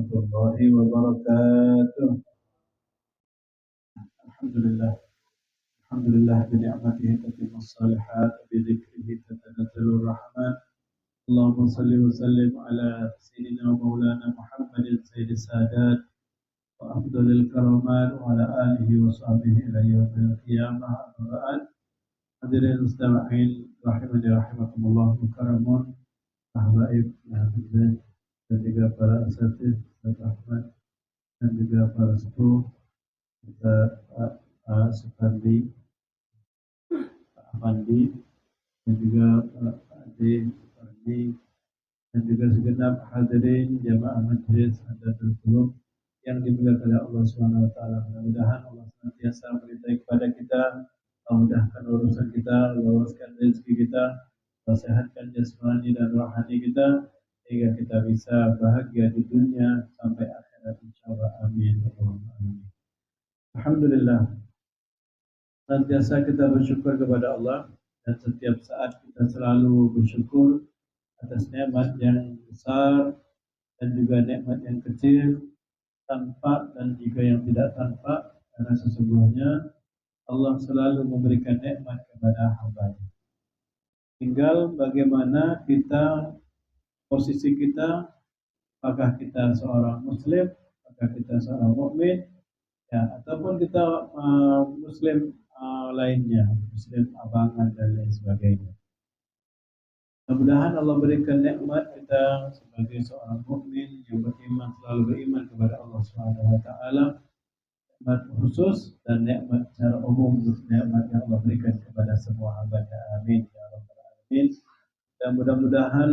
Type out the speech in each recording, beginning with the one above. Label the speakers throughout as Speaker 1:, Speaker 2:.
Speaker 1: warahmatullahi wabarakatuh. Alhamdulillah. Alhamdulillah bi ni'matihi tatimmus shalihat bi dzikrihi tatanazzalur rahmat. Allahumma shalli wa sallim ala sayyidina wa maulana Muhammadin sayyidis sadat wa afdalil karamat wa ala alihi wa sahbihi ila yaumil qiyamah. Amma ba'd. Hadirin mustami'in rahimani rahimakumullah mukarramun. Ahbaib dan juga para asatidz, Ustaz Ahmad dan juga para sepuh, Ustaz Supandi, Pak Afandi, dan juga Pak Adi, Pak Adi, dan juga segenap hadirin jamaah majlis Hadatul Qulub yang dimuliakan oleh Allah Subhanahu wa taala. Mudah-mudahan Allah senantiasa meridai kepada kita, memudahkan urusan kita, luaskan rezeki kita, sehatkan jasmani dan rohani kita, sehingga kita bisa bahagia di dunia sampai akhirat insyaallah. Amin. Alhamdulillah. Senantiasa kita bersyukur kepada Allah dan setiap saat kita selalu bersyukur atas nikmat yang besar dan juga nikmat yang kecil, tampak dan juga yang tidak tampak, karena sesungguhnya Allah selalu memberikan nikmat kepada hamba-Nya. Tinggal bagaimana kita, posisi kita, apakah kita seorang muslim, apakah kita seorang mukmin, ya, ataupun kita muslim lainnya, muslim abangan dan lain sebagainya. Mudah-mudahan Allah berikan nikmat kita sebagai seorang mukmin yang beriman, selalu beriman kepada Allah Subhanahu wa taala, nikmat khusus dan nikmat secara umum, nikmat yang Allah berikan kepada semua hamba-Nya. Amin ya rabbal alamin. Dan mudah-mudahan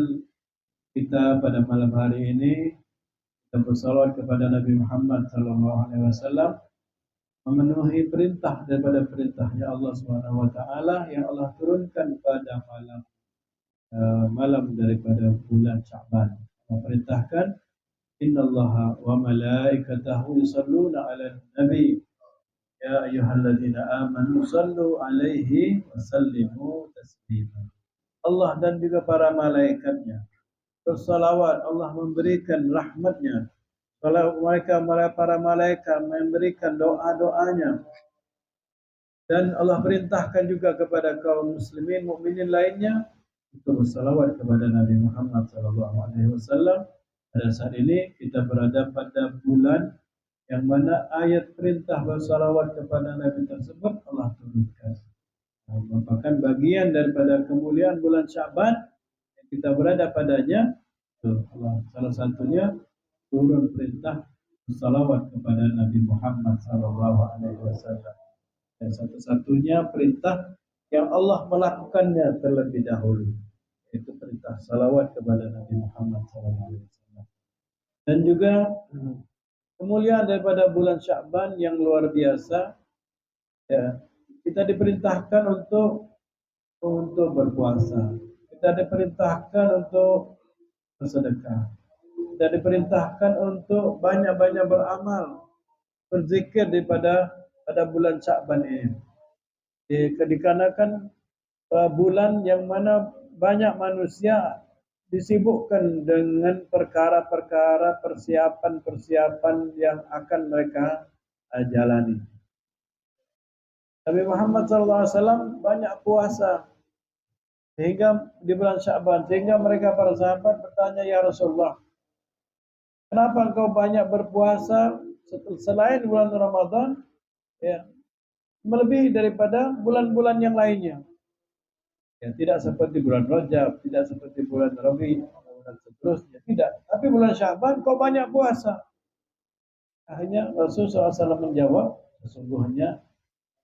Speaker 1: kita pada malam hari ini kita bersalawat kepada Nabi Muhammad SAW, memenuhi perintah daripada perintahnya Allah Subhanahu wa taala yang Allah turunkan pada malam daripada bulan Sya'ban. Allah perintahkan, innallaha wa malaikatahu yusalluna 'alan nabi ya ayyuhalladzina amanu sallu 'alaihi wa sallimu taslima. Allah dan juga para malaikatnya bersalawat, Allah memberikan rahmatnya. Kalau para malaikat memberikan doa-doanya, dan Allah perintahkan juga kepada kaum muslimin mukminin lainnya untuk bersalawat kepada Nabi Muhammad SAW. Pada saat ini kita berada pada bulan yang mana ayat perintah bersalawat kepada Nabi tersebut Allah turunkan. Merupakan bagian daripada kemuliaan bulan Sya'ban yang kita berada padanya. Allah salah satunya turun perintah bersalawat kepada Nabi Muhammad SAW. Dan satu-satunya perintah yang Allah melakukannya terlebih dahulu, yaitu perintah salawat kepada Nabi Muhammad SAW. Dan juga kemuliaan daripada bulan Sya'ban yang luar biasa, ya, kita diperintahkan untuk berpuasa, kita diperintahkan untuk bersedekah, kita diperintahkan untuk banyak-banyak beramal, berzikir pada bulan Sya'ban ini. Dikarenakan bulan yang mana banyak manusia disibukkan dengan perkara-perkara persiapan-persiapan yang akan mereka jalani. Nabi Muhammad SAW banyak puasa sehingga di bulan Sya'ban, sehingga mereka para sahabat bertanya, ya Rasulullah, kenapa engkau banyak berpuasa selain bulan Ramadan, ya, melebihi daripada bulan-bulan yang lainnya? Ya, tidak seperti bulan Rajab, tidak seperti bulan Rabi' dan seterusnya, tidak. Tapi bulan Sya'ban kau banyak puasa. Akhirnya Rasulullah SAW menjawab, sesungguhnya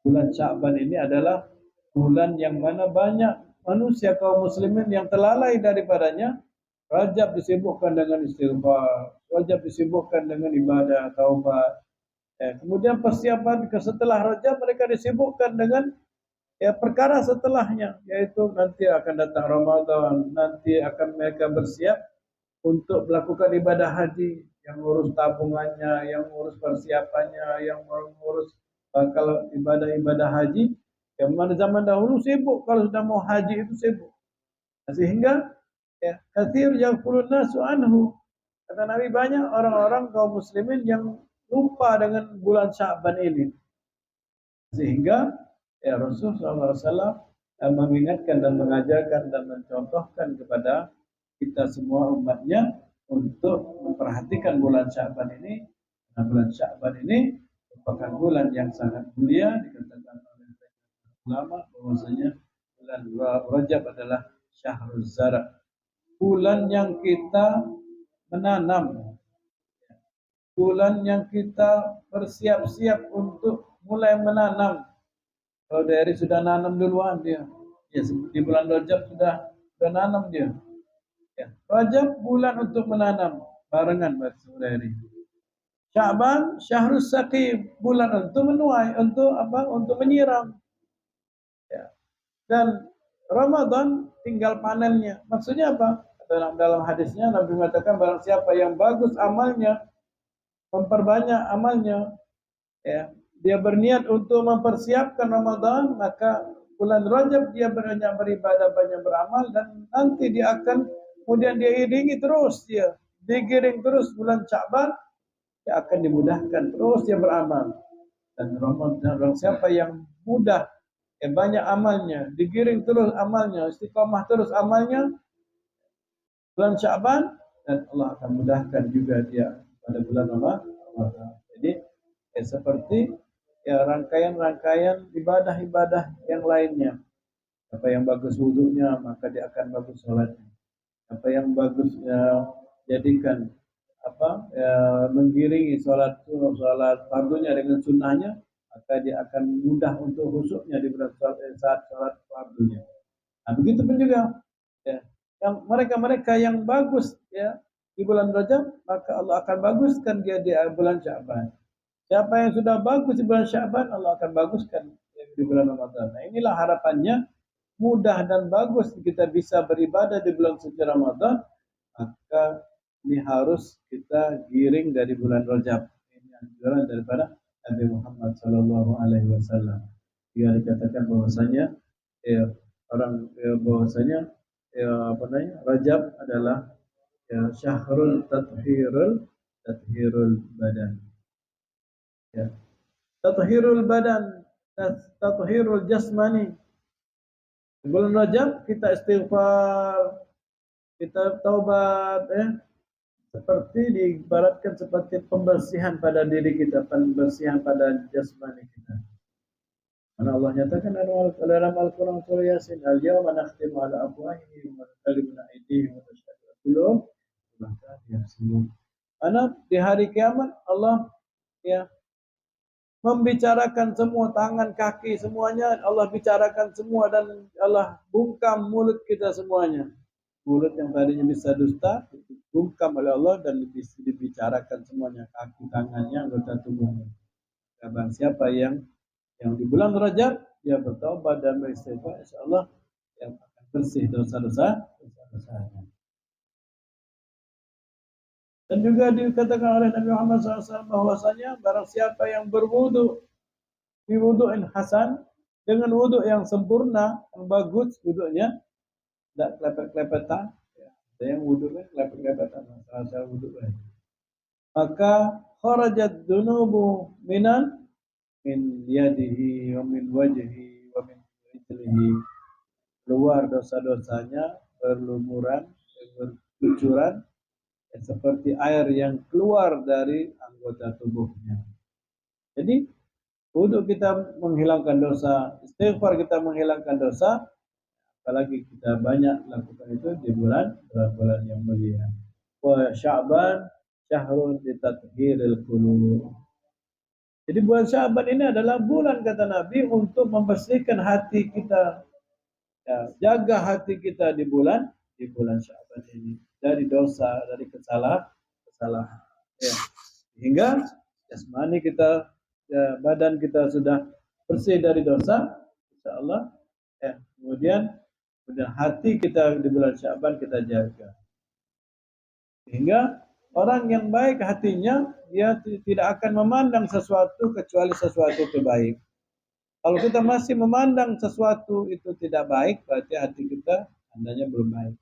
Speaker 1: bulan Sya'ban ini adalah bulan yang mana banyak manusia kaum muslimin yang terlalai daripadanya. Rajab disibukkan dengan istighfar, Rajab disibukkan dengan ibadah taubat. Kemudian persiapan setelah Rajab mereka disibukkan dengan perkara setelahnya, yaitu nanti akan datang Ramadan, nanti akan mereka bersiap untuk melakukan ibadah haji, yang urus tabungannya, yang urus persiapannya, yang mengurus kalau ibadah haji, yang mana zaman dahulu sibuk, kalau sudah mau haji itu sibuk. Sehingga katsir yaqulun nasu anhu, Kata Nabi, banyak orang-orang kaum muslimin yang lupa dengan bulan Sya'ban ini. Sehingga ya Rasulullah SAW mengingatkan dan mengajarkan dan mencontohkan kepada kita semua umatnya untuk memperhatikan bulan Sya'ban ini. Nah, bulan Sya'ban ini merupakan bulan yang sangat mulia, dikatakan oleh ulama bahwasanya bulan Rajab adalah syahrul zara, bulan yang kita menanam, bulan yang kita bersiap-siap untuk mulai menanam. Kalau dari sudah nanam duluan dia, ya di bulan Rajab sudah nanam dia. Ya, Rajab bulan untuk menanam barengan dari Sya'ban syahrul saqi, bulan untuk menuai, untuk apa? Untuk menyiram. Ya. Dan Ramadan tinggal panennya. Maksudnya apa? Dalam hadisnya Nabi mengatakan barang siapa yang bagus amalnya, memperbanyak amalnya, ya, dia berniat untuk mempersiapkan Ramadan, maka bulan Rajab dia banyak beribadah, banyak beramal, dan nanti dia akan kemudian dia iringi terus, dia digiring terus bulan Sya'ban, dia akan dimudahkan terus dia beramal. Dan Ramadan, orang siapa yang mudah, banyak amalnya, digiring terus amalnya, istiqamah terus amalnya, bulan Sya'ban, dan Allah akan mudahkan juga dia pada bulan Ramadan. Jadi seperti ya rangkaian-rangkaian ibadah-ibadah yang lainnya. Apa yang bagus wudunya, maka dia akan bagus sholatnya. Apa yang bagus jadikan menggiringi sholat fardunya dengan sunnahnya, maka dia akan mudah untuk khusyuknya di saat sholat fardunya. Nah, begitu pun juga ya, yang mereka-mereka yang bagus ya di bulan Rajab, maka Allah akan baguskan dia di bulan Sya'ban. Siapa yang sudah bagus di bulan Sya'ban, Allah akan baguskan di bulan Ramadan. Nah, inilah harapannya, mudah dan bagus kita bisa beribadah di bulan suci Ramadan, maka ini harus kita giring dari bulan Rajab. Ini anjuran daripada Nabi Muhammad SAW. Dia dikatakan bahwasanya bahwasanya Rajab adalah syahrul tathhirul badan. Ya. Tathhirul badan, tathhirul jasmani. Di bulan Rajab kita istighfar, kita taubat, seperti diibaratkan seperti pembersihan pada diri kita, pembersihan pada jasmani kita. Karena Allah nyatakan dalam Al-Quran surah Yasin, al-yawma nakhtimu ala afwahihim wa nukallimuna aydihim wa tashhadu arjuluhum bima kanu yaksibun. Karena di hari kiamat Allah membicarakan semua, tangan, kaki, semuanya Allah bicarakan semua, dan Allah bungkam mulut kita semuanya. Mulut yang tadinya bisa dusta, bungkam oleh Allah dan dibicarakan semuanya, kaki, tangannya, anggota tubuhnya. Kabar siapa yang di bulan Rajab dia bertaubat dan beristighfar, insyaallah yang akan bersih dosa-dosanya. Dan juga dikatakan oleh Nabi Muhammad SAW bahwasanya barang siapa yang berwudu di wudu'in hasan, dengan wudu yang sempurna, yang bagus wudunya, tidak kelepet-kelepetan, ada yang wudunya kelepet-kelepetan, salah wudu, maka kharajat dunubu min yadihi wa min wajhihi wa min rijlihi, keluar dosa-dosanya berlumuran, bercucuran, seperti air yang keluar dari anggota tubuhnya. Jadi wudu kita menghilangkan dosa, istighfar kita menghilangkan dosa, apalagi kita banyak lakukan itu di bulan yang mulia. Wa Sya'ban syahrun litathhiril qulub. Jadi bulan Sya'ban ini adalah bulan, kata Nabi, untuk membersihkan hati kita. Ya, jaga hati kita di bulan Sya'ban ini dari dosa, dari kesalahan. Ya. Sehingga jasmani kita, badan kita sudah bersih dari dosa, insyaallah. Ya. Kemudian hati kita di bulan Sya'ban kita jaga. Sehingga orang yang baik hatinya, dia tidak akan memandang sesuatu kecuali sesuatu itu baik. Kalau kita masih memandang sesuatu itu tidak baik, berarti hati kita tandanya belum baik.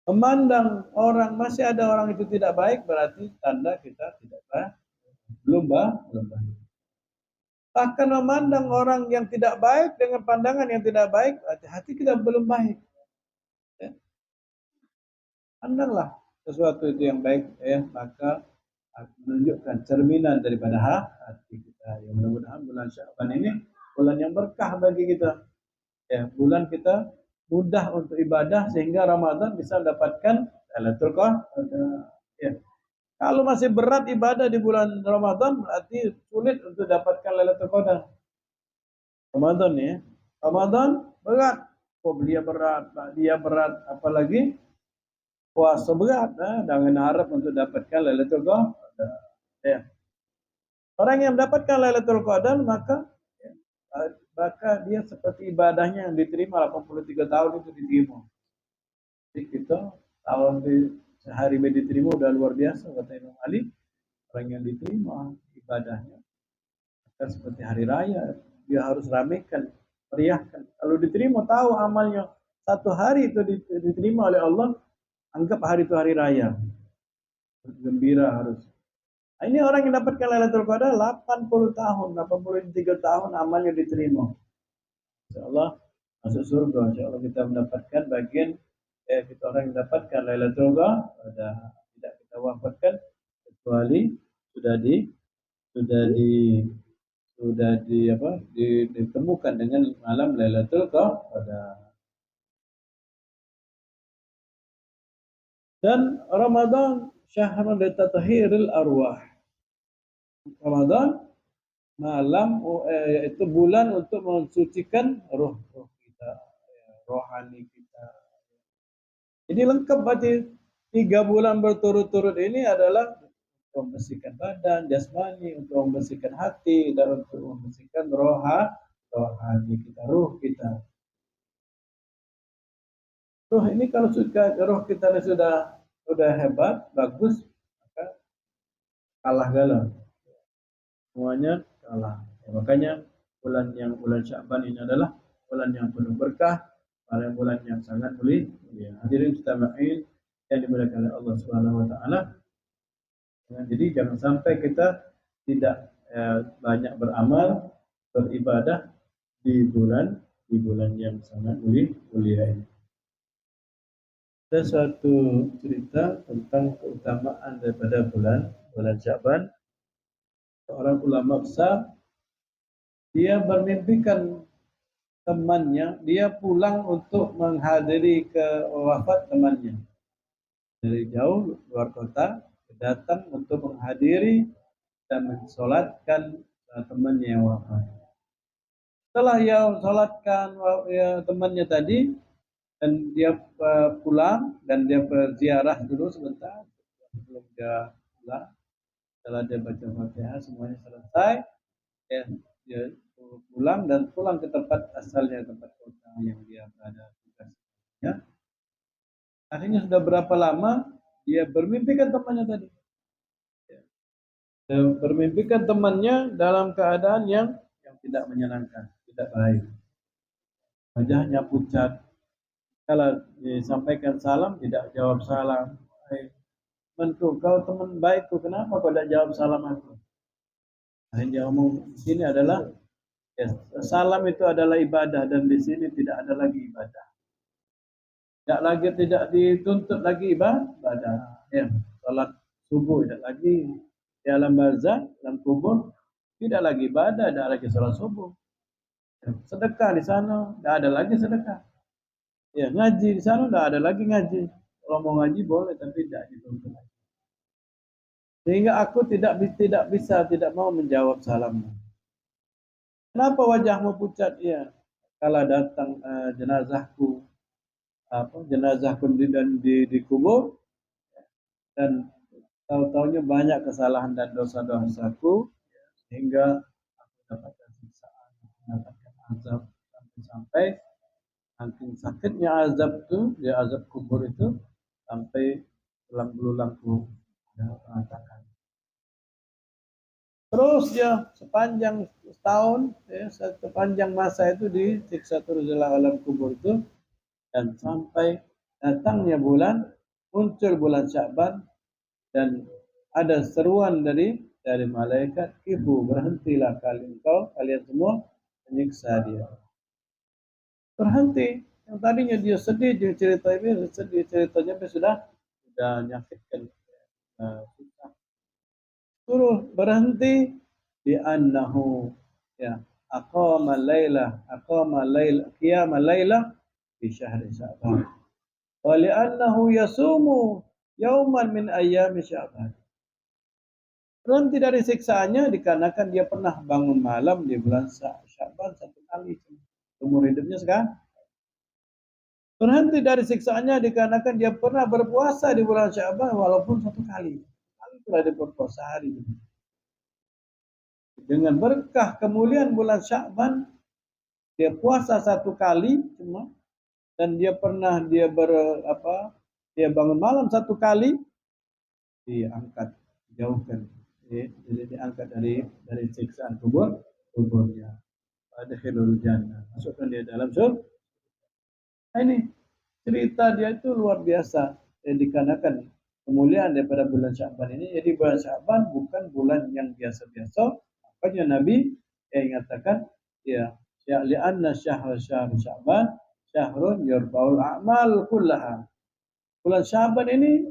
Speaker 1: Memandang orang, masih ada orang itu tidak baik, berarti tanda kita tidak baik, belum baik. Bahkan memandang orang yang tidak baik dengan pandangan yang tidak baik, berarti hati kita belum baik. Ya. Pandanglah sesuatu itu yang baik, ya, maka menunjukkan cerminan daripada hati kita. Yang mudah-mudahan bulan Sya'ban ini bulan yang berkah bagi kita. Ya, bulan kita mudah untuk ibadah sehingga Ramadan bisa mendapatkan Lailatul Qadar. Ya. Kalau masih berat ibadah di bulan Ramadan berarti sulit untuk dapatkan Lailatul Qadar. Ramadan ya. Ramadan berat. Oh, dia berat, apalagi puasa berat, dengan harap untuk dapatkan Lailatul Qadar. Ya. Orang yang mendapatkan Lailatul Qadar maka dia seperti ibadahnya yang diterima 83 tahun itu diterima. Jadi kita tahun sehari diterima udah luar biasa kata Imam Ali. Orang yang diterima ibadahnya maka seperti hari raya, dia harus ramekan, meriahkan. Kalau diterima tahu amalnya satu hari itu diterima oleh Allah, anggap hari itu hari raya. Gembira harus. Nah, ini orang yang dapatkan Lailatul Qadar 80 tahun, 83 tahun amalnya diterima. Insyaallah masuk surga. Insyaallah kita mendapatkan bagian kita orang yang mendapatkan Lailatul Qadar. Tidak kita wafatkan kecuali ditemukan dengan malam Lailatul Qadar. Dan Ramadan syahrul tatahhiril arwah. Ramadan malam yaitu bulan untuk mensucikan roh-roh kita, rohani kita. Jadi lengkap berarti 3 bulan berturut-turut ini adalah untuk membersihkan badan, jasmani, untuk membersihkan hati, dan untuk membersihkan rohani kita, roh kita. Roh ini kalau roh kita sudah hebat, bagus, maka kalah galau. Semuanya kalah. Ya, makanya bulan Sya'ban ini adalah bulan yang penuh berkah, bulan yang sangat mulia. Hadirin mustami'in yang dimuliakan oleh Allah Subhanahu wa taala. Jadi jangan sampai kita tidak banyak beramal, beribadah di bulan yang sangat mulia ini. Ada suatu cerita tentang keutamaan daripada bulan Sya'ban. Seorang ulama besar, dia bermimpikan temannya, dia pulang untuk menghadiri ke wafat temannya. Dari jauh luar kota, datang untuk menghadiri dan mensolatkan temannya yang wafat. Setelah ia mensolatkan temannya tadi, dan dia pulang dan dia berziarah dulu sebentar sebelum dia pulang. Setelah dia baca Fatihah semuanya selesai, dia pulang ke tempat asalnya, tempat kota yang dia berada tugasnya. Akhirnya sudah berapa lama dia bermimpikan temannya tadi. Dia bermimpikan temannya dalam keadaan yang tidak menyenangkan, tidak baik. Wajahnya pucat. Kalau disampaikan salam tidak jawab salam. Temanku, kau teman baikku, kenapa kau tidak jawab salam aku? Yang ngomong di sini adalah salam itu adalah ibadah, dan di sini tidak ada lagi ibadah. Tidak dituntut lagi ibadah. Ya, salat subuh tidak lagi di alam barzakh, dalam kubur tidak lagi ibadah, tidak lagi salat subuh. Sedekah di sana tidak ada lagi sedekah. Ya, ngaji di sana tidak ada lagi ngaji. Kalau mau ngaji boleh, tapi tidak dituntut lagi. Sehingga aku tidak mau menjawab salammu. Kenapa wajahmu pucat? Ya, kala datang jenazahku dan dikubur, dan tahu-tahunya banyak kesalahan dan dosa-dosaku, sehingga aku dapatkan siksaan, mendapatkan azab sampai saking sakitnya azab itu, azab kubur itu, sampai tulang belulangku berantakan. Terus dia sepanjang setahun, sepanjang masa itu disiksa terus dalam alam kubur itu, dan sampai datangnya bulan muncul bulan Sya'ban dan ada seruan dari malaikat, ibu berhentilah kalian semua menyiksa dia. Berhenti. Yang tadinya dia sedih, dia ceritanya sudah menyakitkan. Susah. Suruh berhenti di annahu ya aqama qiyam laila fi syahri Sya'ban. Wa li'annahu yasumu yauman min ayyami Sya'ban. Berhenti dari siksaannya dikarenakan dia pernah bangun malam di bulan Sya'ban 1 kali umur hidupnya sekarang. Berhenti dari siksaannya dikarenakan dia pernah berpuasa di bulan Sya'ban walaupun 1 kali. Kali telah dia berpuasa hari ini. Dengan berkah kemuliaan bulan Sya'ban, dia puasa 1 kali cuma, dan dia pernah dia bangun malam 1 kali, diangkat, dijauhkan, jadi diangkat dari siksaan kuburnya. Adkhilul jannah, masukkan dia dalam surga. Ini cerita dia itu luar biasa. Dikarenakan kemuliaan daripada bulan Sya'ban ini. Jadi bulan Sya'ban bukan bulan yang biasa-biasa. Makanya Nabi mengatakan ya li'anna syahr Sya'ban syahrun yurfa'ul a'mal kullaha. Bulan Sya'ban ini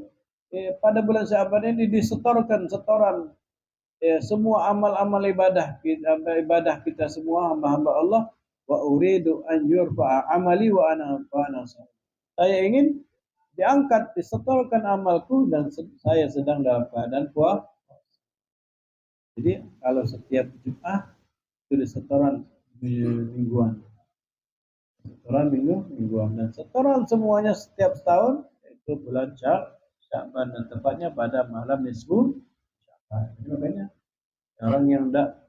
Speaker 1: pada bulan Sya'ban ini disetorkan setoran semua amal-amal ibadah kita semua hamba-hamba Allah. Wa uridu an yurfa'a amali wa ana saya ingin diangkat, disetorkan amalku dan saya sedang dalam keadaan puasa. Jadi kalau setiap Jumat itu setoran mingguan. Setoran mingguan dan setoran semuanya setiap setahun itu bulan Sya'ban dan tepatnya pada malam nisfu Sya'ban. Makanya orang yang tidak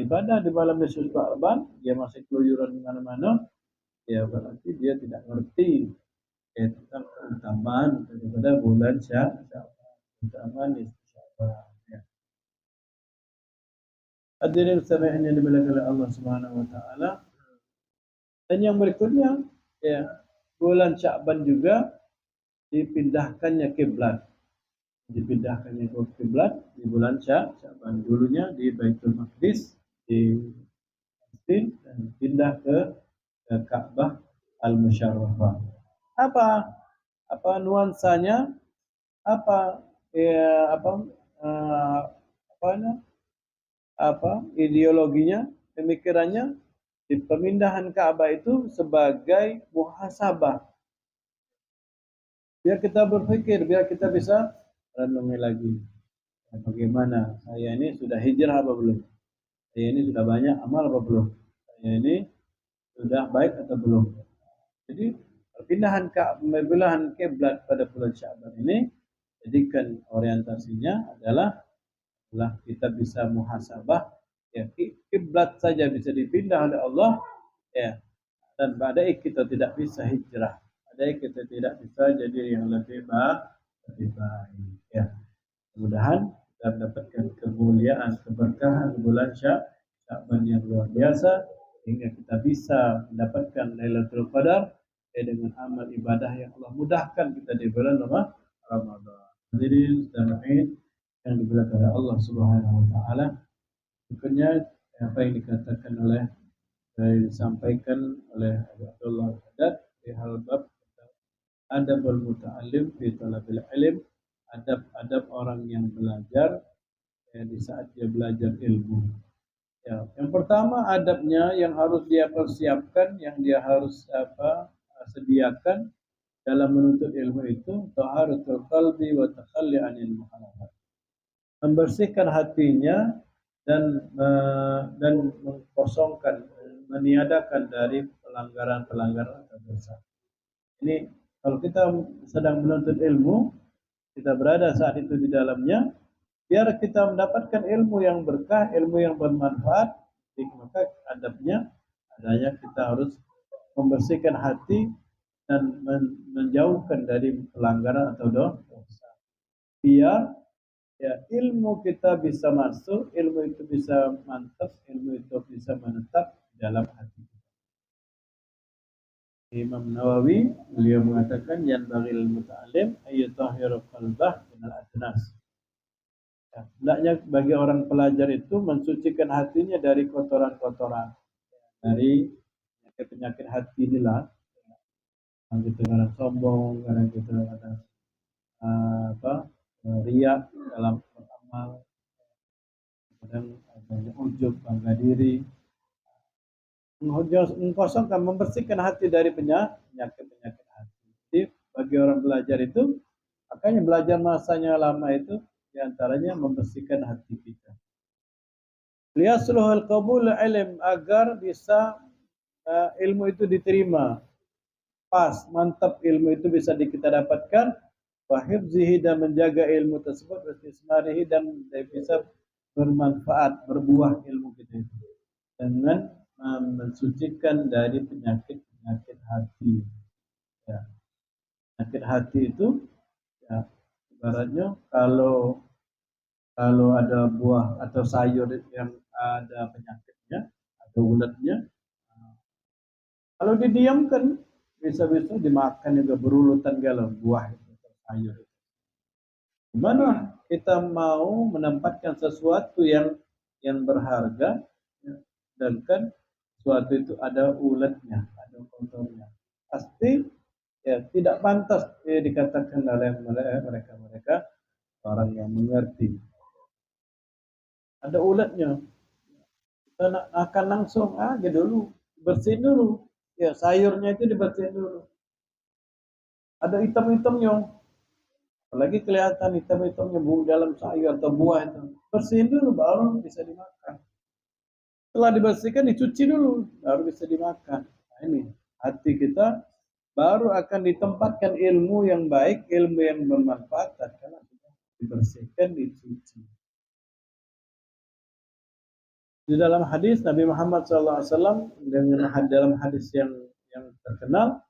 Speaker 1: ibadah di malam nisfu Sya'ban, dia masih keluyuran di mana-mana, ya berarti dia tidak mengerti tentang keutamaan daripada bulan Sya'ban, keutamaan nisfu Sya'ban. Ya. Hadirin sekalian yang dimuliakan oleh Allah Subhanahu wa taala. Dan yang berikutnya, ya, bulan Sya'ban juga dipindahkannya kiblat. Dipindahkannya ke kiblat di bulan Sya'ban. Dulunya di Baitul Maqdis di Palestina dan pindah ke Ka'bah Al-Musyarrafah. Apa nuansanya? Ideologinya, pemikirannya di pemindahan Ka'bah itu sebagai muhasabah. Biar kita berpikir, biar kita bisa renungi lagi. Bagaimana saya ini sudah hijrah apa belum? Saya ini sudah banyak amal apa belum? Saya ini sudah baik atau belum? Jadi perpindahan kiblat pada bulan Sya'ban ini jadikan orientasinya adalah kita bisa muhasabah, ya, kiblat saja bisa dipindah oleh Allah, ya, dan badai kita tidak bisa hijrah, badai kita tidak bisa jadi yang lebih baik, ya. Mudah-mudahan kita mendapatkan kemuliaan, keberkahan bulan Sya'ban yang luar biasa hingga kita bisa mendapatkan Lailatul Qadar dengan amal ibadah yang Allah mudahkan kita di bulan Ramadan. Hadirin sekalian yang dimuliakan oleh Allah Subhanahu wa taala, berikutnya apa yang dikatakan disampaikan oleh Abdullah Haddad di hal bab adabul muta'allim fi talabil ilm, adab orang yang belajar di saat dia belajar ilmu. Ya, yang pertama adabnya yang harus dia persiapkan, yang dia harus sediakan dalam menuntut ilmu itu taharatul qalbi wa takhalli 'anil mukhalafat. Membersihkan hatinya dan mengkosongkan, meniadakan dari pelanggaran-pelanggaran atau dosa. Ini kalau kita sedang menuntut ilmu, kita berada saat itu di dalamnya, biar kita mendapatkan ilmu yang berkah, ilmu yang bermanfaat, maka adabnya adanya kita harus membersihkan hati dan menjauhkan dari pelanggaran atau dosa. Biar ya ilmu kita bisa masuk, ilmu itu bisa mantap, ilmu itu bisa menetap dalam hati. Imam Nawawi beliau mengatakan yang bagil muta'alim ayyutahhiru qalbah minal adnas. Ya, hendaknya bagi orang pelajar itu mensucikan hatinya dari kotoran-kotoran, dari penyakit-penyakit hati inilah. Yang kita kadang sombong, kadang kita kadang apa riak dalam beramal, kadang adanya ujub, bangga diri, mengkosongkan, membersihkan hati dari penyakit-penyakit hati. Jadi bagi orang belajar itu, makanya belajar masanya lama itu diantaranya membersihkan hati kita. Liyasluhul qabul ilm, agar bisa ilmu itu diterima, pas, mantap ilmu itu bisa kita dapatkan, wahibzihi, dan menjaga ilmu tersebut, wastismarihi, dan bisa bermanfaat, berbuah ilmu kita itu dengan mensucikan dari penyakit-penyakit hati. Ya. Penyakit hati itu, ya, ibaratnya kalau ada buah atau sayur yang ada penyakitnya atau ulatnya, kalau didiamkan bisa-bisa dimakan juga berurutan galau buah itu atau sayur itu. Gimana kita mau menempatkan sesuatu yang berharga, ya, dan kan sesuatu itu ada ulatnya, ada kotornya, pasti ya tidak pantas dikatakan oleh mereka orang yang mengerti. Ada ulatnya, kita nak akan langsung aja dulu bersihin dulu, ya sayurnya itu dibersihin dulu. Ada hitam-hitamnya, apalagi kelihatan hitam-hitamnya dalam sayur atau buah itu, bersihin dulu baru bisa dimakan. Setelah dibersihkan dicuci dulu baru bisa dimakan. Nah, ini hati kita baru akan ditempatkan ilmu yang baik, ilmu yang bermanfaat karena sudah dibersihkan, dicuci. Di dalam hadis Nabi Muhammad SAW dengan dalam hadis yang terkenal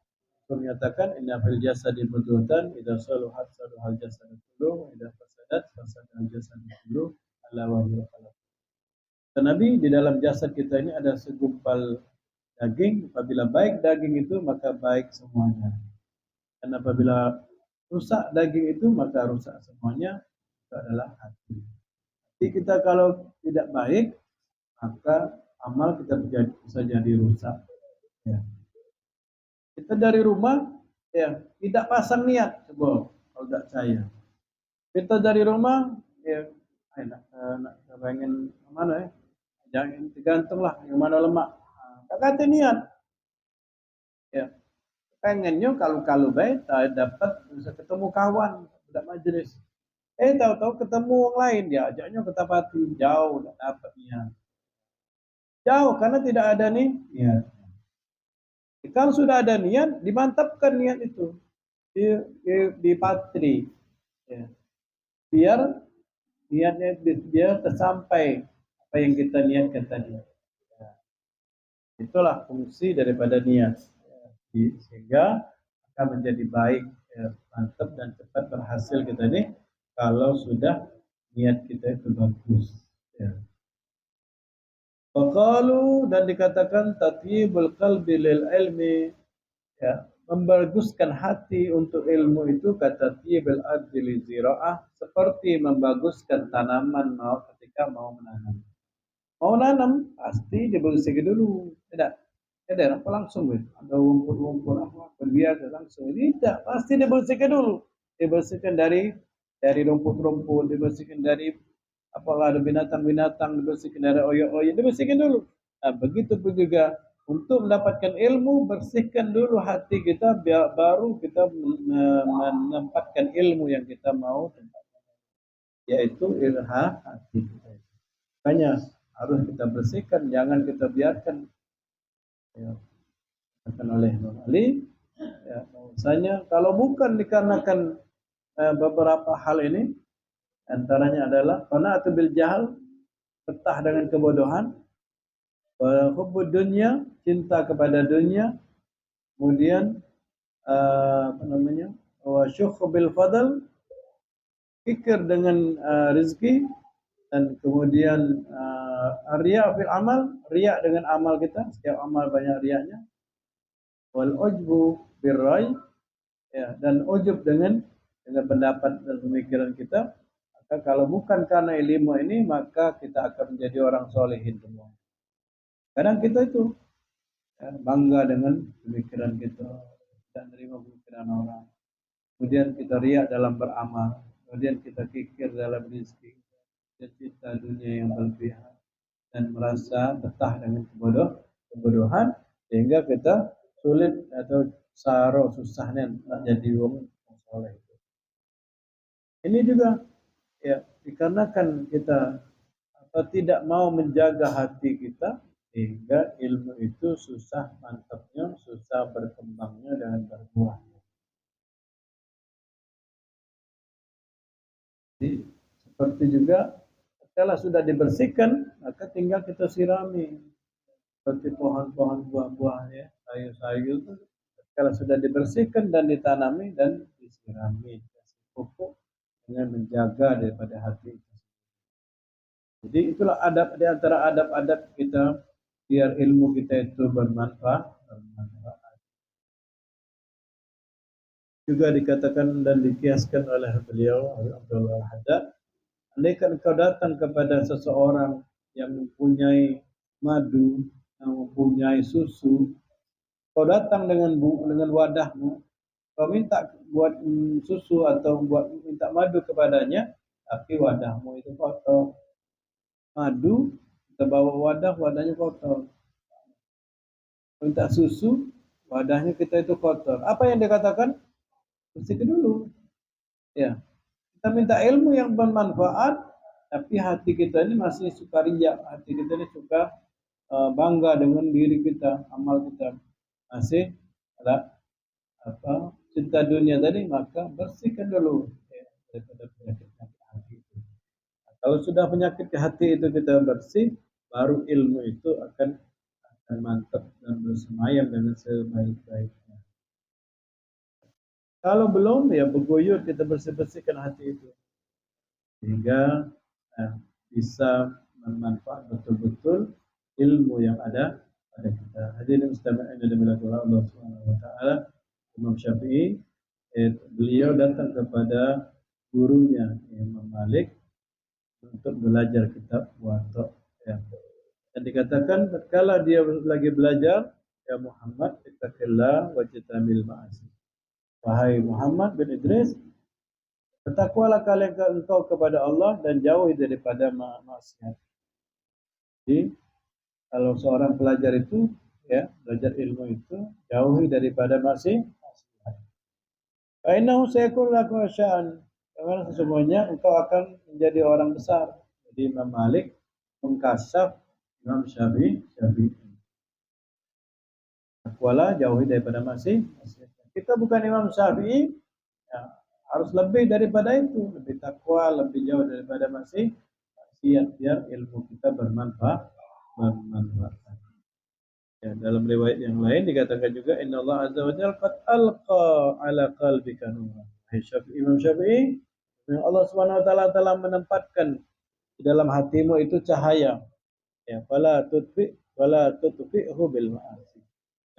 Speaker 1: menyatakan inna fil jasadi mudghatan idza saluhat saluhal jasadu kulluhu wa idza fasadat fasadal jasadu kulluhu ala wa hiya qalb. Nabi, di dalam jasad kita ini ada segumpal daging, apabila baik daging itu maka baik semuanya. Dan apabila rusak daging itu maka rusak semuanya, itu adalah hati. Jadi kita kalau tidak baik, maka amal kita bisa jadi rusak. Ya. Kita dari rumah, ya tidak pasang niat, coba kalau tidak saya. Kita dari rumah, ya nak pengen mana ya, jangan tergantung lah yang mana lemak. Tak kata niat, ya pengennya kalau baik dapat bisa ketemu kawan, tidak majelis. Tahu-tahu ketemu orang lain, dia ajaknya ke Tapati, jauh tidak dapat niat. Jauh karena tidak ada nih niat. Kalau sudah ada niat, dimantapkan niat itu di patri, ya. Biar niatnya dia tersampai apa yang kita niatkan tadi. Ya. Itulah fungsi daripada niat, ya. Sehingga akan menjadi baik, ya, mantap dan cepat berhasil kita ini kalau sudah niat kita itu bagus. Ya. Faqalu, dan dikatakan tatyibul qalbi lil ilmi, ya, membaguskan hati untuk ilmu itu kata tyibil ardi li ziraah, seperti membaguskan tanaman ketika mau menanam. Mau nanam pasti dibersihkan dulu, tidak ada apa langsung ada rumput-rumput apa berbiasa langsung, tidak, pasti dibersihkan dulu, dibersihkan dari rumput-rumput, dibersihkan dari apakah ada binatang-binatang, dibersihkan dari oyok-oyok, dibersihkan dulu. Nah, begitu pun juga untuk mendapatkan ilmu, bersihkan dulu hati kita, biar baru kita menempatkan ilmu yang kita mau, yaitu ilha hati kita. Makanya harus kita bersihkan, jangan kita biarkan, ya, oleh Imam Ali, ya, bahwasanya kalau bukan dikarenakan beberapa hal ini, antaranya adalah qana'atu bil jahal, betah dengan kebodohan, hubbud dunya, cinta kepada dunia, kemudian apa namanya, wa syukhu bil fadl, fikir dengan rezeki, dan kemudian riya fil amal, riya dengan amal kita, setiap amal banyak riyanya, wal ujbu birrai, ya, dan ujub dengan pendapat dan pemikiran kita, maka kalau bukan karena ilmu ini maka kita akan menjadi orang solehin semua. Kadang kita itu ya, bangga dengan pemikiran kita, tidak menerima pemikiran orang. Kemudian kita riak dalam beramal, kemudian kita kikir dalam rezeki, kita cinta dunia yang berlebihan dan merasa betah dengan kebodohan sehingga kita sulit atau susahnya nak jadi orang soleh. Ini juga ya dikarenakan kita tidak mau menjaga hati kita sehingga ilmu itu susah mantapnya, susah berkembangnya dengan berbuahnya. Jadi seperti juga kalau sudah dibersihkan maka tinggal kita sirami seperti pohon-pohon buah-buah ya, sayur-sayur itu kalau sudah dibersihkan dan ditanami dan disirami, dikasih pupuk dengan menjaga daripada hati itu. Jadi itulah adab di antara adab-adab kita biar ilmu kita itu bermanfaat. Juga dikatakan dan dikiaskan oleh beliau Abdullah Al-Haddad, andaikan kau datang kepada seseorang yang mempunyai madu, yang mempunyai susu, kau datang dengan wadahmu, kau minta buat susu atau minta madu kepadanya, tapi wadahmu itu kotor. Madu kita bawa wadahnya kotor. Minta susu, wadahnya kita itu kotor. Apa yang dikatakan? Bersihkan dulu. Ya, kita minta ilmu yang bermanfaat, tapi hati kita ini masih suka riya, hati kita ini suka bangga dengan diri kita, amal kita masih ada cinta dunia tadi, maka bersihkan dulu ya, daripada penyakit hati itu. Kalau sudah penyakit hati itu kita bersih, baru ilmu itu akan mantap dan bersemayam dengan sebaik-baiknya. Kalau belum, ya berguyur kita bersih-bersihkan hati itu sehingga bisa bermanfaat betul-betul ilmu yang ada pada kita. Hadirin mustami'in dirahmati Allah Subhanahu wa taala, Imam Syafi'i beliau datang kepada gurunya Imam Malik untuk belajar kitab Muwatta. Ya. Dan dikatakan tatkala dia lagi belajar, ya Muhammad ittaqillah wajtanil ma'asi. Wahai Muhammad bin Idris, bertakwalah kalian engkau kepada Allah dan jauhi daripada maksiat. Jadi kalau seorang pelajar itu ya belajar ilmu itu jauhi daripada maksiat. Ainahu sayakun laka sya'an. Karena sesungguhnya engkau akan menjadi orang besar. Jadi Imam Malik mengkasaf Imam Syafi'i. Takwalah jauhi daripada maksiat. Kita bukan Imam Syafi'i, ya, harus lebih daripada itu, lebih takwa, lebih jauh daripada maksiat biar ilmu kita bermanfaat. Ya, dalam riwayat yang lain dikatakan juga Inna Allah Azza wa Jalla qad alqa ala qalbika nuran. Imam Syafi'i, Allah Subhanahu wa taala telah menempatkan di dalam hatimu itu cahaya. Ya, fala tutfi'hu bil ma'asi.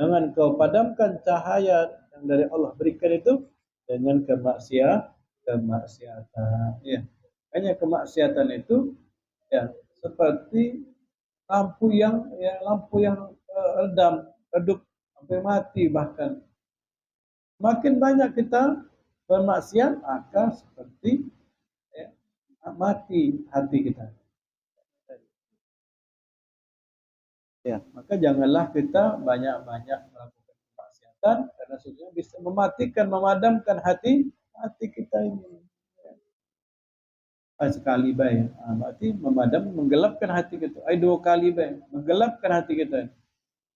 Speaker 1: Jangan kau padamkan cahaya yang dari Allah berikan itu dengan kemaksiatan. Ya. Hanya kemaksiatan itu ya seperti lampu yang redup sampai mati bahkan. Makin banyak kita bermaksiat maka seperti ya, mati hati kita. Ya, maka janganlah kita banyak-banyak melakukan kemaksiatan karena sesungguhnya bisa mematikan, memadamkan hati kita ini. Sekali baik, berarti menggelapkan hati kita. 2 kali baik, menggelapkan hati kita.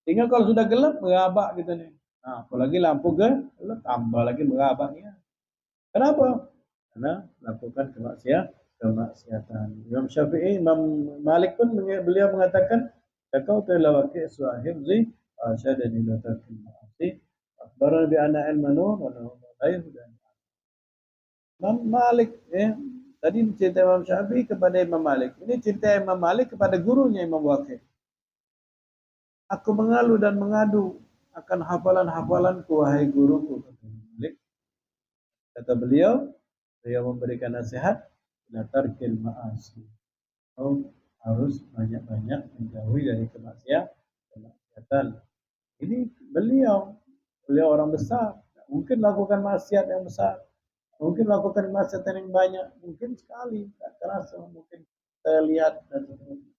Speaker 1: Sehingga kalau sudah gelap, merabak kita nih. Apalagi lampu gelap, tambah lagi merabaknya. Kenapa? Karena melakukan kemaksiatan. Imam Syafi'i, Imam Malik pun beliau mengatakan, "Kau telah wakil suahibzi, asyadani latakil ma'asi, akhbaran bi anna ilma nur, wa nahum dan Imam Malik, tadi cerita Imam Syafi'i kepada Imam Malik. Ini cerita Imam Malik kepada gurunya Imam Waqi'. Aku mengeluh dan mengadu akan hafalan-hafalanku wahai guruku. Kata beliau memberikan nasihat ila tarkil ma'asi. Kau harus banyak-banyak menjauhi dari kemaksiatan. Ini beliau orang besar, mungkin lakukan maksiat yang besar, mungkin lakukan maksiat yang banyak, mungkin sekali, tak terasa, mungkin kita lihat dan seterusnya.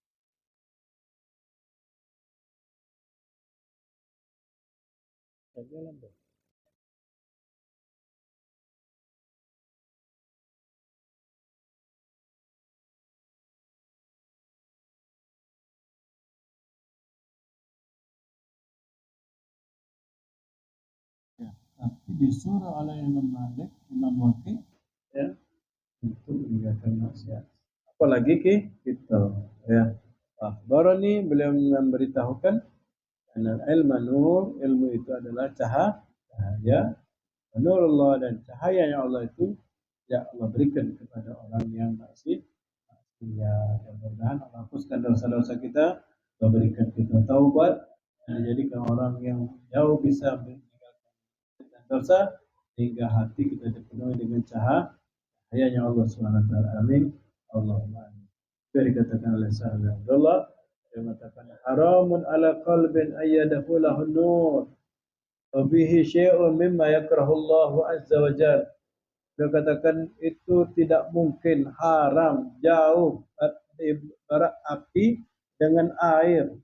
Speaker 1: Ya, tapi disuruh oleh Imam Malik, Imam Waqi, ya, untuk meninggalkan maksiat. Apalagi kita, ya. Akhbarani, beliau memberitahukan anal ilma nur, ilmu itu adalah cahaya. Nurullah, dan cahaya yang Allah itu ya Allah berikan kepada orang yang maksiat. Ya, mudah-mudahan Allah hapuskan dosa-dosa kita, Allah berikan kita taubat, jadikan orang yang jauh bisa meninggalkan dosa hingga hati kita dipenuhi dengan cahayanya Allah Subhanahu wa taala. Amin. Allahumma amin. Jadi dikatakan oleh sahabat Abdullah, dia mengatakan haramun ala qalbin ayyadahu lahun nur wa bihi syai'un mimma yakrahullahu azza wa jalla. Dia katakan itu tidak mungkin, haram, jauh, ibarat api dengan air.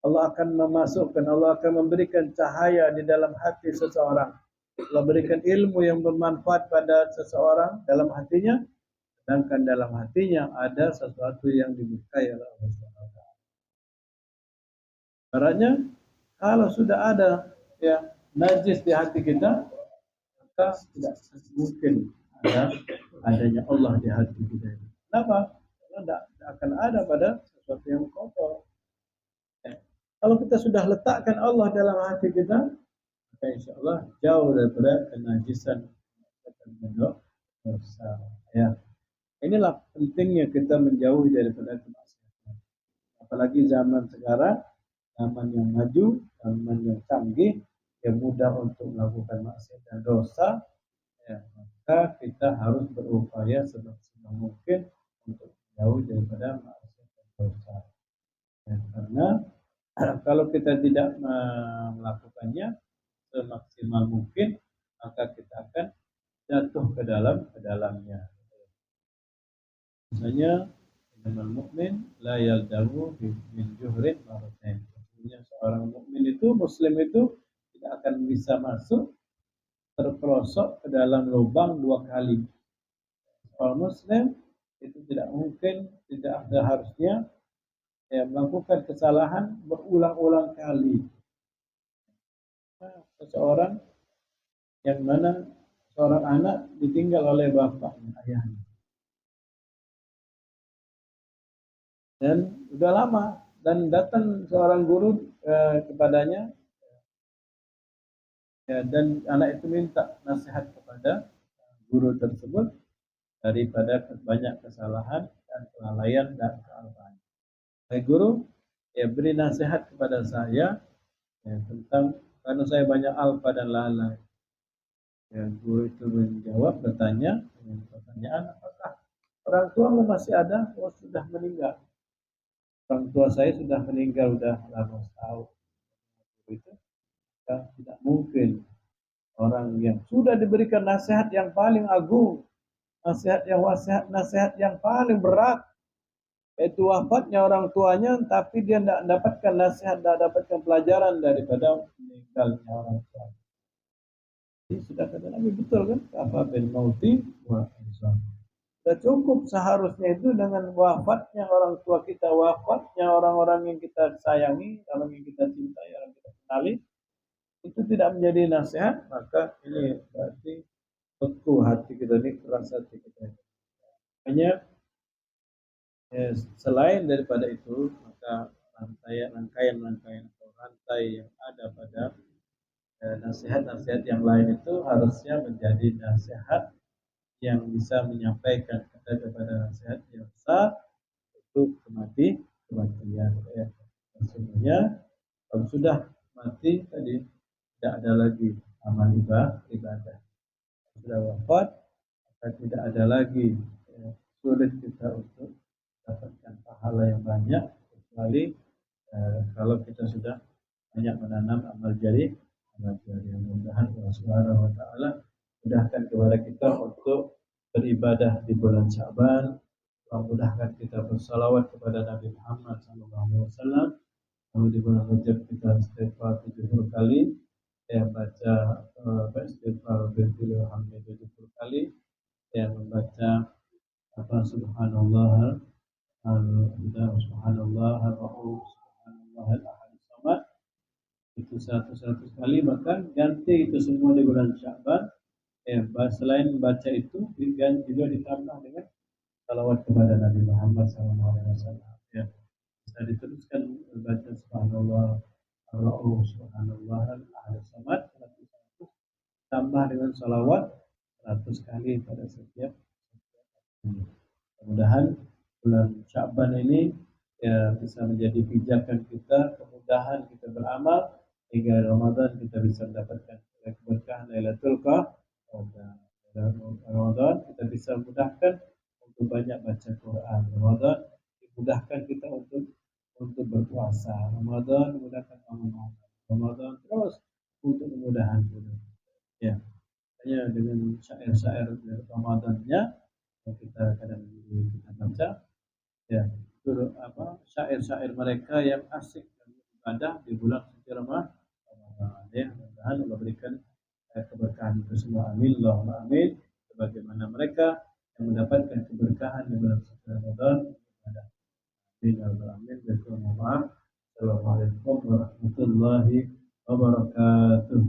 Speaker 1: Allah akan memasukkan, Allah akan memberikan cahaya di dalam hati seseorang. Allah berikan ilmu yang bermanfaat pada seseorang dalam hatinya, sedangkan dalam hatinya ada sesuatu yang dimurkai oleh Allah SWT. Caranya, kalau sudah ada ya najis di hati kita, maka tidak mungkin adanya Allah di hati kita. Kenapa? Karena tidak akan ada pada sesuatu yang kotor. Kalau kita sudah letakkan Allah dalam hati kita, maka insya Allah jauh daripada kenajisan dan dosa. Ya. Inilah pentingnya kita menjauhi daripada kemaksiatan. Apalagi zaman sekarang, zaman yang maju, zaman yang canggih, yang mudah untuk melakukan maksiat dan dosa, ya, maka kita harus berupaya semaksimal mungkin untuk jauh daripada maksiat dan dosa. Ya, karena kalau kita tidak melakukannya semaksimal mungkin, maka kita akan jatuh ke dalamnya. Misalnya, innamal mu'min la yaldamu min juhrin marratain. Maksudnya seorang mukmin itu, muslim itu tidak akan bisa masuk terperosok ke dalam lubang 2 kali. Seorang muslim itu tidak mungkin, tidak ada harusnya ya, melakukan kesalahan berulang-ulang kali. Seseorang yang mana seorang anak ditinggal oleh bapaknya, ayahnya, dan sudah lama, dan datang seorang guru kepadanya, ya, dan anak itu minta nasihat kepada guru tersebut daripada banyak kesalahan dan kelalaian dan kealpaan. Hai guru, ya beri nasihat kepada saya ya, tentang karena saya banyak alpa dan lalai. Ya, guru itu menjawab, bertanya dengan pertanyaan, apakah orang tuamu masih ada? Oh, sudah meninggal. Orang tua saya sudah meninggal, sudah lama setahun. Itu tidak mungkin orang yang sudah diberikan nasihat yang paling agung, nasihat yang paling berat, yaitu wafatnya orang tuanya, tapi dia tidak mendapatkan nasihat, tidak dapatkan pelajaran daripada meninggalnya orang tua. Jadi sudah kata Nabi, betul kan? Kafa bil mauti wa insan. Sudah cukup seharusnya itu dengan wafatnya orang tua kita, wafatnya orang-orang yang kita sayangi, orang yang kita cintai, orang yang kita kenali, itu tidak menjadi nasihat, maka ini berarti beku hati kita ini, keras hati kita. Hanya selain daripada itu, maka rangkaian atau rantai yang ada pada nasihat-nasihat yang lain itu harusnya menjadi nasihat yang bisa menyampaikan kita kepada nasihat yang besar, itu kematian. Ya. Sebenarnya kalau sudah mati tadi, ada lagi amal ibadah. Sudah wafat, maka tidak ada lagi sulit kita untuk dapatkan pahala yang banyak kecuali kalau kita sudah banyak menanam amal jari. Mudah-mudahan Allah Subhanahu wa taala mudahkan kepada kita untuk beribadah di bulan Sya'ban, mudahkan kita bersalawat kepada Nabi Muhammad SAW. Lalu di bulan Rajab kita istighfar 70 kali, baca istighfar berpuluh hamdi 70 kali, membaca subhanallah subhanallah al-Rahuf, subhanallah al-Ahad Samad itu 100 kali, maka ganti itu semua di bulan Sya'ban. Selain baca itu juga ditambah dengan salawat kepada Nabi Muhammad SAW. Bisa diteruskan baca subhanallah al-Rahuf, subhanallah al-Ahad Samad 100, tambah dengan salawat 100 kali pada setiap. Mudah-mudahan bulan Sya'ban ini bisa menjadi pijakan kita, kemudahan kita beramal hingga Ramadan kita bisa mendapatkan keberkahan Lailatul Qadar. Ramadan kita bisa mudahkan untuk banyak baca Quran. Ramadan dimudahkan kita untuk berpuasa. Ramadan memudahkan amal. Ramadan terus untuk kemudahan kita. Ya, hanya dengan syair-syair Ramadannya yang kita kadang kita baca, syair-syair mereka yang asik dan ibadah di bulan suci Ramadan. Mudah-mudahan Allah berikan keberkahan itu semua. Amin, Allahumma amin. Sebagaimana mereka yang mendapatkan keberkahan di bulan suci Ramadan. Amin, Allahumma amin. Assalamualaikum warahmatullahi wabarakatuh.